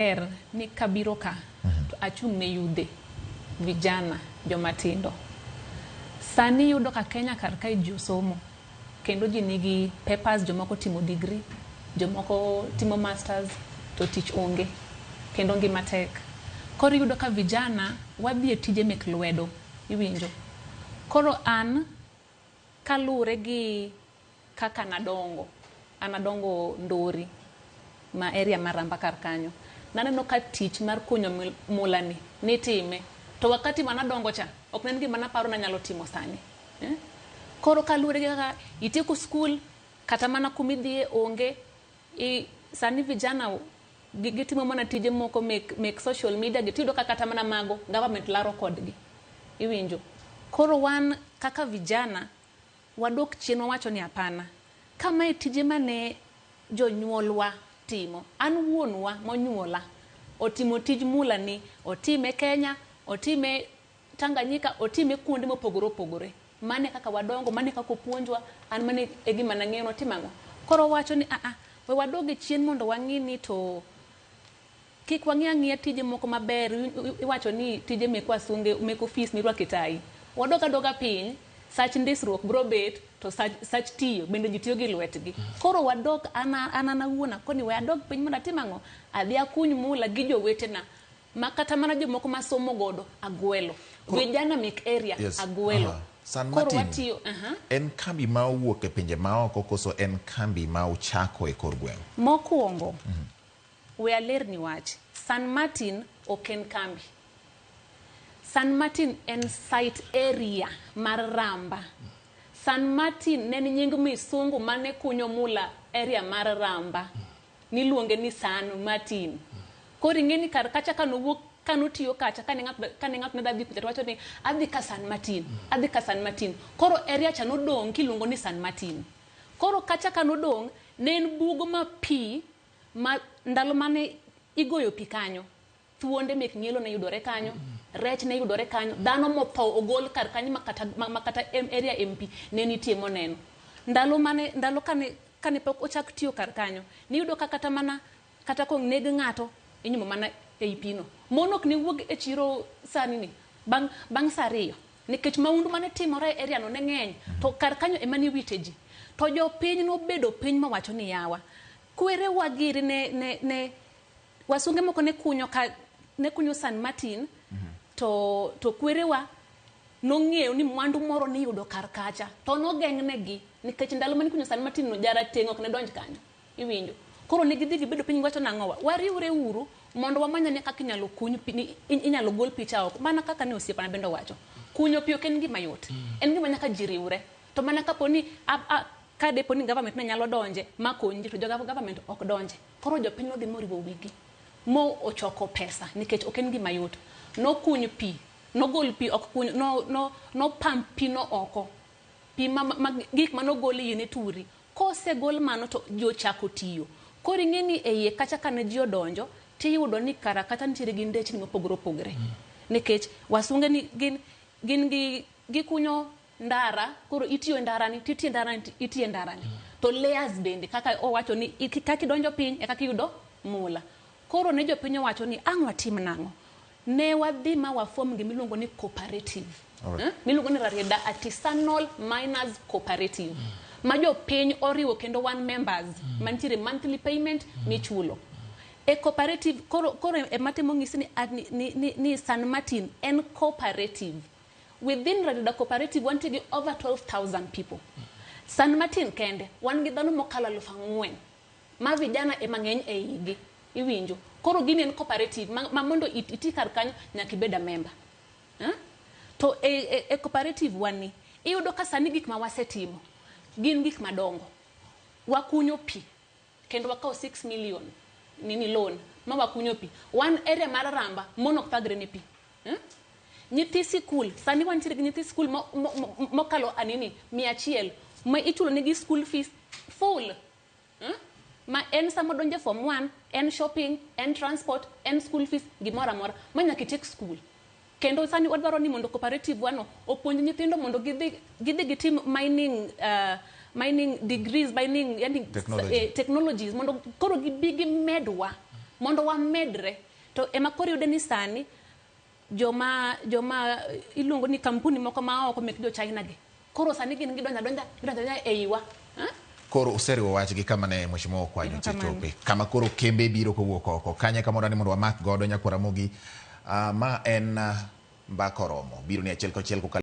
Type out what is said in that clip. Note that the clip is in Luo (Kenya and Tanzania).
ni kabiro ka to achung' ne yudhe vijana jomatindo. Sani yudo ka Kenya kar kae ji osomo kendo ji nigi papers, jomoko timo degree, jomoko timo masters, to tich onge kendo ngima tek. Koro yudo ka vijana wadhi e tije mek lwedo, iwinjo. Koro an kalure gi kaka anadongo Ndori ma area maramba kar kanyo. Naneno ka tich mar kunyo mulani nitime. To wakati manadongo cha, ok nen gima naparo na nyalo timo sani. Koro kalure gi kaka itieko skul, kata mana kumidhie onge, sani vijana gitimo mana tije moko mek social media, gitudo kata mana mago, government laro kodgi. Iwinjo. Koro wan kaka vijana, wadok chien wawacho ni hapana. Kama e tije mane jonyuolwa timo, an wuonwa monyuola, otimo tij mula ni, otime Kenya, otime Tanganyika, otime kuonde mopogore opogore. Mane kaka wadongo, mane kaka opuonjwa, an mane e gima nang'eyo notimago. Koro wacho ni we wadoge chien mondo wang'ini to kik wang'ia tije moko maber, iwacho ni tije mek wasunge, mek ofis mirwake tai. Wadoga piny, sach ndisruok bro bet, to sach tiyo, bende ji tiyo gi lwetgi. Koro wadog anawuona, koni we adog piny mondo atim ang'o? Adhi akuny mula gi jowetena, ma kata mana jomoko masomo godo, agwelo. Vijana mek area, agwelo. San Martin, en kambi ma owuok e pinje maoko koso en kambi ma ochako e kor gweng'? Mokwongo, we aler ni wach, San Martin ok en kambi. San Martin en site area mar Ramba. San Martin nen nying misungu mane kunyo mula area mar Ramba. Niluonge ni San Martin. Koro ing'eni kar kacha kanutiyo kacha, kane ng'at ne dhi kucha, wacho ni adhi ka San Martin. Koro area cha nodong' kiluongo ni San Martin. Koro kacha kanodong' ne en bugo ma pi, ma ndalo mane igoyo pi kanyo, thuonde mek ng'ielo ne yudore kanyo, rech ne yudore kanyo, dhano motho ogol kar kanyo makata area MP ne nitie moneno. Ndalo kane pok ochak tiyo kar kanyo, ni yudo ka kata kong neg ng'ato, inyumo mana ei pino. Monok ni wuog e chiro sani ni, bang' sa ariyo, nikech maundu mane timore e area no ne ng'eny, to kar kanyo ema ni wite ji. To jo piny nobedo piny mawacho ni yawa. Kwere wagiri ne wasunge moko ne kunyo San Martin, to kwerewa nong'eyo ni mwandu moro ni yudo kar kacha, to nogeng' negi, nikech ndalo mane kunyo San Martin no jara teng' ok ne donj kanyo, iwinjo. Koro ne gidhi gibedo piny wacho nang'owa, wariwre uru mondo wamanyane kaka inyalo kuny pi, inyalo gol picha oko. Mana kaka ne osiepana bende wacho, kunyo pi ok en gima yot, en gima nyaka ji riwre. To mana kaponi ka depo ni government ne nyalo donje ma konyi, to government ok donje. Koro jopiny nodhi moriwo wigi, mo ochoko pesa, nikech ok en gima yot. No kuny pi, no gol pi, ok kuny, no pump pi no oko. Pi gik manogoli yene turi. Kose gol mano to jo chako tiyo. Koro ing'eni e iye kacha kane ji odonjo, tiyudo ni kara kata nitiere gi ndechni mopogore opogore. Nikech wasunge ni gin gikunyo ndara, koro itiyo ndarani, itiye ndarani. To layers bende, kaka owacho ni kaka idonjo piny, e kaka iyudo mula. Koro ne jopiny owacho ni ang' watim nang'o. Ne wadhi ma wafom gimiluongo ni cooperative. Miluongo ni Rarieda Artisanal Miners Cooperative. Ma jopiny oriwo kendo one members, mantiere monthly payment michulo. E cooperative, koro matimo ng'isi ni San Martin en cooperative. Within Rarieda Cooperative, wanti gi over 12,000 people. San Martin kende, wan gi dhano mokalo 4,000. Ma vijana e mang'eny e igi, iwinjo. Koro gini en cooperative, ma mondo iti kar kanyo nyaka ibed member. To e cooperative wani, iyudo ka sani gik ma wasetimo, gin gik madongo. Wakunyo pi, kendo wakaw 6 million nini loan, ma wakunyo pi. One area mar Ramba, monok thagre ni pi. Nyithi sikul, sani wantiere gi nyithi sikul mokalo 100, ma ichulo negi school fees full. Ma en samo donje form 1, en shopping, en transport, en school fees, gimora mora, ma nyaka itik school. Kendo sani wadwaro ni mondo cooperative wano opuonj nyithindo mondo gidhi gitim mining degrees, mining yani technologies, mondo koro gibigi medwa mondo wamedre to ema koro yude ni sani joma iluongo ni kampuni moko ma oko mek jo China gi koro sani gin gidonja eiwa koro useriwo wachgi kama ne mheshimiwa Okwayo chope kama koro kembe biro kowuok oko kanye kama odani mondo wamak godo nyakwara mogi ma en mbaka oromo biro ni achiel kachiel